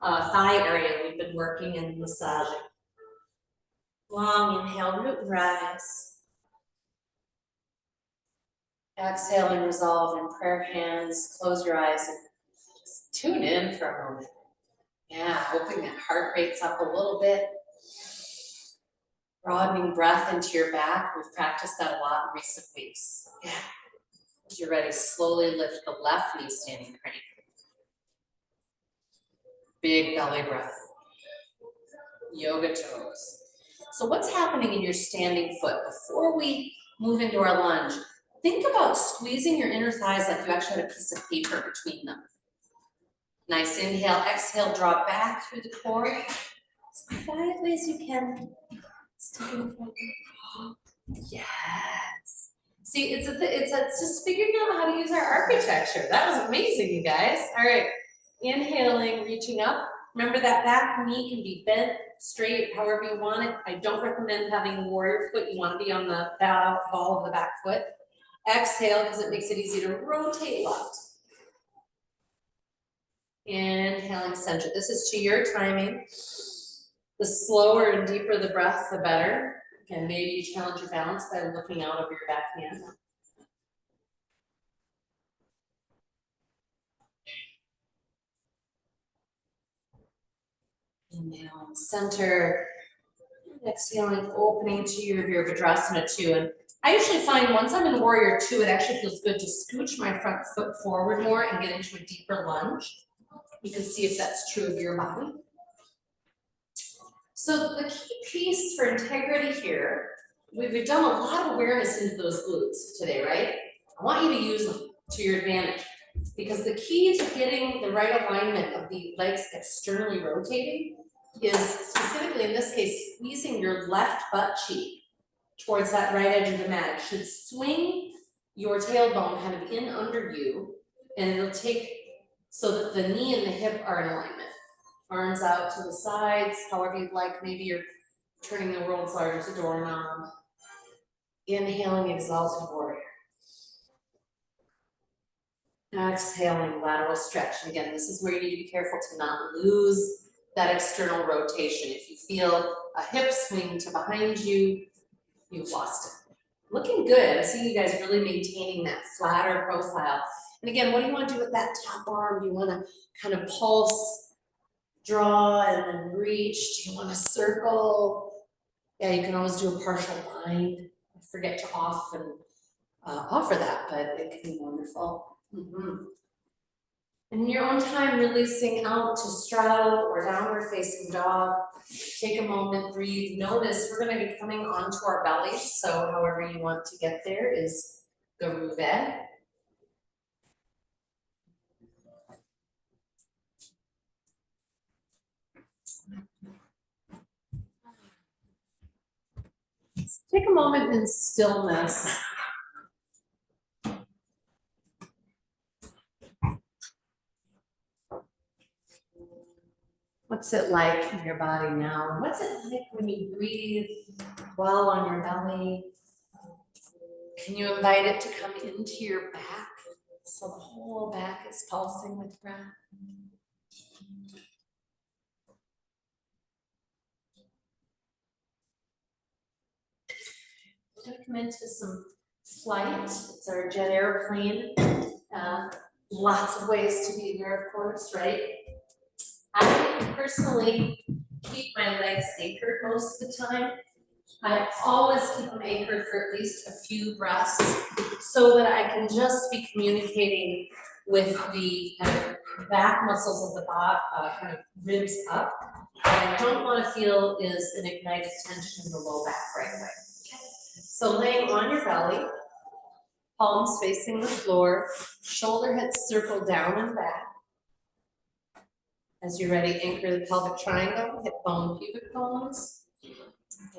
thigh area we've been working and massaging. Long inhale, root and rise. Exhale and resolve in prayer hands. Close your eyes and just tune in for a moment. Yeah, hoping that heart rate's up a little bit. Broadening breath into your back. We've practiced that a lot in recent weeks. Yeah. As you're ready, slowly lift the left knee, standing crane. Big belly breath. Yoga toes. So what's happening in your standing foot? Before we move into our lunge, think about squeezing your inner thighs like you actually had a piece of paper between them. Nice inhale, exhale, draw back through the core. As quietly as you can. Yes. See, it's just figuring out how to use our architecture. That was amazing, you guys. All right, inhaling, reaching up. Remember that back knee can be bent straight, however you want it. I don't recommend having warrior foot. You want to be on the ball of the back foot. Exhale, because it makes it easy to rotate left. Inhaling, center. This is to your timing. The slower and deeper the breath, the better. And maybe you challenge your balance by looking out of your back hand. Inhaling, center. Exhaling, opening to your Virabhadrasana 2. And I usually find once I'm in Warrior 2, it actually feels good to scooch my front foot forward more and get into a deeper lunge. You can see if that's true of your body. So the key piece for integrity here, we've done a lot of awareness into those glutes today, right? I want you to use them to your advantage, because the key to getting the right alignment of the legs externally rotating is, specifically in this case, squeezing your left butt cheek towards that right edge of the mat. It should swing your tailbone kind of in under you, and it'll take so that the knee and the hip are in alignment. Arms out to the sides, however you'd like. Maybe you're turning the world's largest doorknob. Inhaling, exalted warrior. Exhaling, lateral stretch. And again, this is where you need to be careful to not lose that external rotation. If you feel a hip swing to behind you, you've lost it. Looking good. I'm seeing you guys really maintaining that flatter profile. And again, what do you want to do with that top arm? Do you want to kind of pulse, draw, and then reach? Do you want to circle? Yeah, you can always do a partial bind. I forget to often offer that, but it can be wonderful. In your own time, releasing out to straddle or downward facing dog. Take a moment, breathe. Notice we're going to be coming onto our bellies, so however you want to get there is Garuda. Take a moment in stillness. What's it like in your body now? What's it like when you breathe well on your belly? Can you invite it to come into your back so the whole back is pulsing with breath? We're going to come into some flight. It's our jet airplane. Lots of ways to be there, of course, right? I personally keep my legs anchored most of the time. I always keep them anchored for at least a few breaths so that I can just be communicating with the back muscles of the body, kind of ribs up. What I don't want to feel is an ignited tension in the low back right away. So laying on your belly, palms facing the floor, shoulder heads circle down and back. As you're ready, anchor the pelvic triangle, hip bone, pubic bones.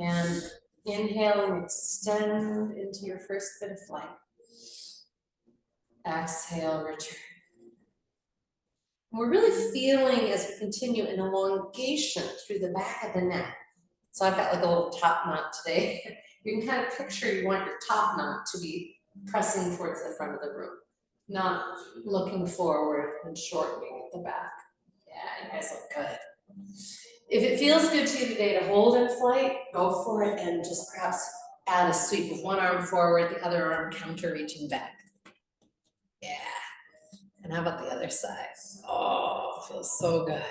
And inhale and extend into your first bit of flight. Exhale, return. We're really feeling, as we continue, an elongation through the back of the neck. So I've got like a little top knot today. You can kind of picture you want your top knot to be pressing towards the front of the room, not looking forward and shortening at the back. Yeah, you guys look good. If it feels good to you today to hold in flight, go for it and just perhaps add a sweep of one arm forward, the other arm counter reaching back. Yeah. And how about the other side? Oh, feels so good.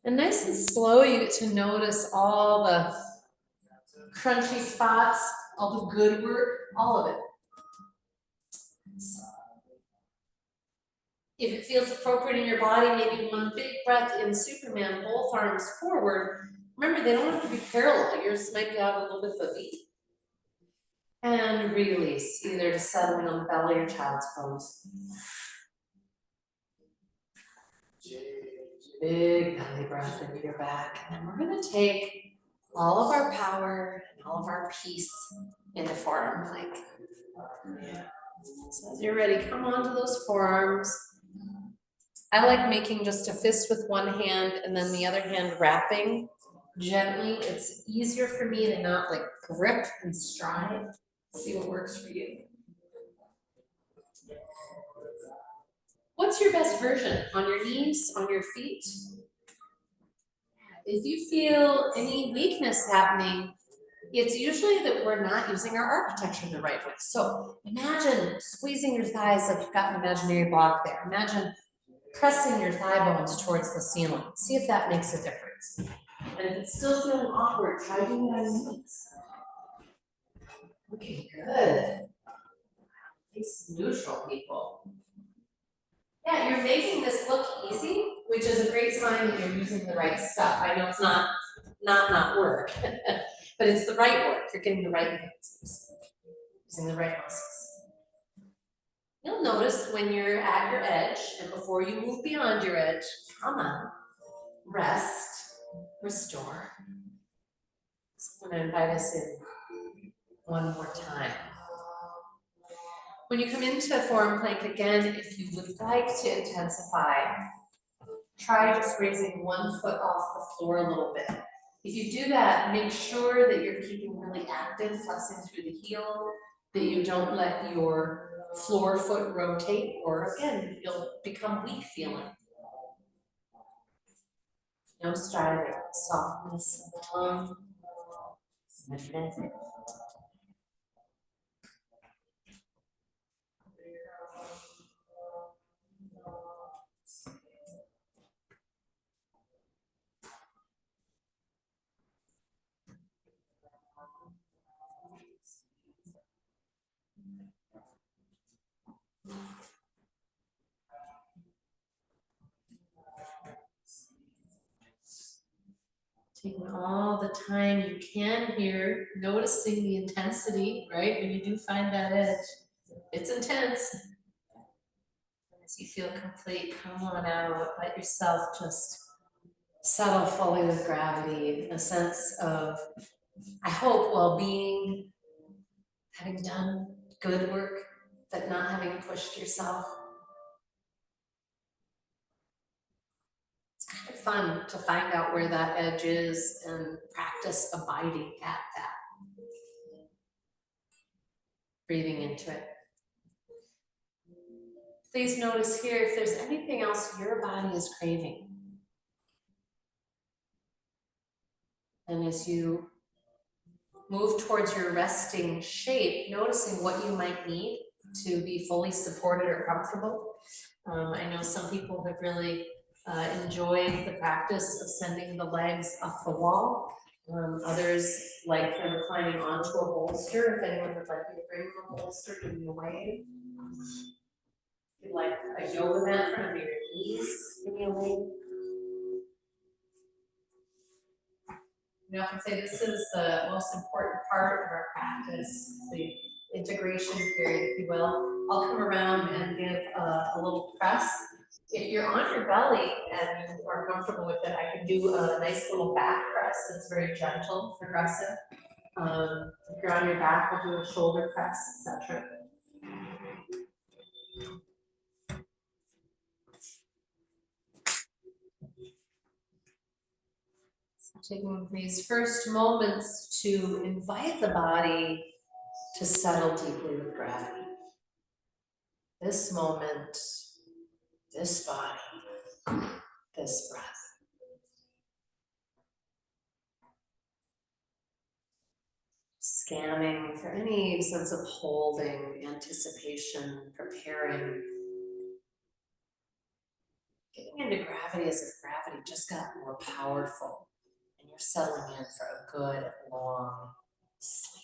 And nice and slow, you get to notice all the crunchy spots, all the good work, all of it. If it feels appropriate in your body, maybe one big breath in Superman, both arms forward. Remember, they don't have to be parallel. Yours might be out a little bit of a V. And release, either to settling on the belly or child's pose. Big belly breath into your back. And then we're gonna take all of our power and all of our peace into forearm plank. Yeah. So as you're ready, come onto those forearms. I like making just a fist with one hand and then the other hand wrapping gently. It's easier for me to not like grip and stride. See what works for you. What's your best version? On your knees, on your feet? If you feel any weakness happening, it's usually that we're not using our architecture the right way. So imagine squeezing your thighs like you've got an imaginary block there. Imagine pressing your thigh bones towards the ceiling. See if that makes a difference. And if it's still feeling awkward, try doing it on your knees. Okay, good. Nice neutral, people. Yeah, you're making this look easy, which is a great sign that you're using the right stuff. I know it's not work, but it's the right work. You're getting the right advances, using the right muscles. You'll notice when you're at your edge and before you move beyond your edge, come on, rest, restore. So I'm going to invite us in one more time. When you come into forearm plank again, if you would like to intensify, try just raising one foot off the floor a little bit. If you do that, make sure that you're keeping really active, flexing through the heel, that you don't let your floor foot rotate, or again, you'll become weak feeling. No striving, softness of the tongue. Taking all the time you can here, noticing the intensity, right? When you do find that edge, it's intense. As you feel complete, come on out, let yourself just settle fully with gravity, a sense of, I hope, well-being, having done good work, but not having pushed yourself. It's kind of fun to find out where that edge is and practice abiding at that. Breathing into it. Please notice here if there's anything else your body is craving. And as you move towards your resting shape, noticing what you might need to be fully supported or comfortable. I know some people have really enjoyed the practice of sending the legs up the wall. Others like them climbing onto a bolster. If anyone would like me to bring a bolster, give me a wave. If you'd like a yoga mat in front of your knees, give me a wave. We often say this is the most important part of our practice, the integration period, if you will. I'll come around and give a little press. If you're on your belly and you are comfortable with it, I can do a nice little back press that's very gentle, progressive. If you're on your back, I'll do a shoulder press, etc. Taking these first moments to invite the body to settle deeply with gravity. This moment, this body, this breath. Scanning for any sense of holding, anticipation, preparing. Getting into gravity as if gravity just got more powerful and you're settling in for a good, long sleep.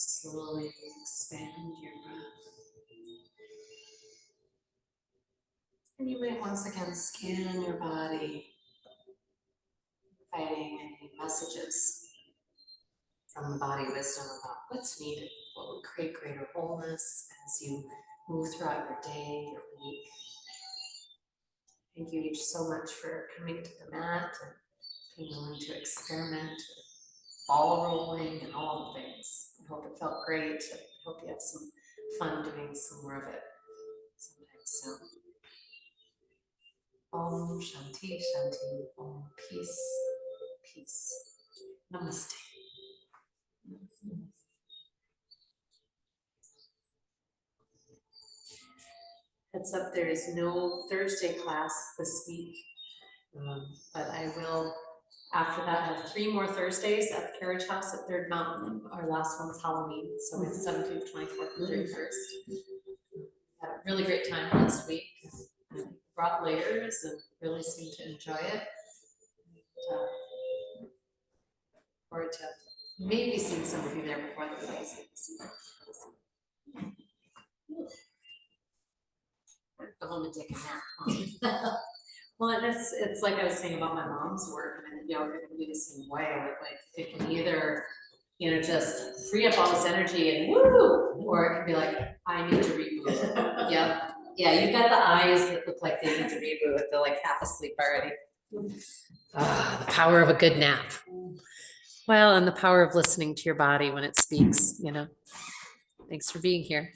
Slowly expand your breath. And you might once again scan your body, inviting any messages from the body wisdom about what's needed, what would create greater wholeness as you move throughout your day, your week. Thank you each so much for coming to the mat and being willing to experiment with ball rolling and all the things. I hope it felt great. I hope you have some fun doing some more of it sometime soon. Om Shanti Shanti. Om Peace. Peace. Namaste. Heads up, there is no Thursday class this week, but I will, after that, have 3 more Thursdays at the Carriage House at Third Mountain. Our last one's Halloween, so it's 17th, 24th, and 31st. Had a really great time last week. Brought layers and really seemed to enjoy it. Forward to maybe seeing some of you there before the class. Go home and take a nap. Well, it's like I was saying about my mom's work. I mean, yoga can be the same way. Like it can either, just free up all this energy and woo, or it can be like, I need to reboot. Yeah, you got the eyes that look like they need to reboot. They're like half asleep already. The power of a good nap. Well, and the power of listening to your body when it speaks. Thanks for being here.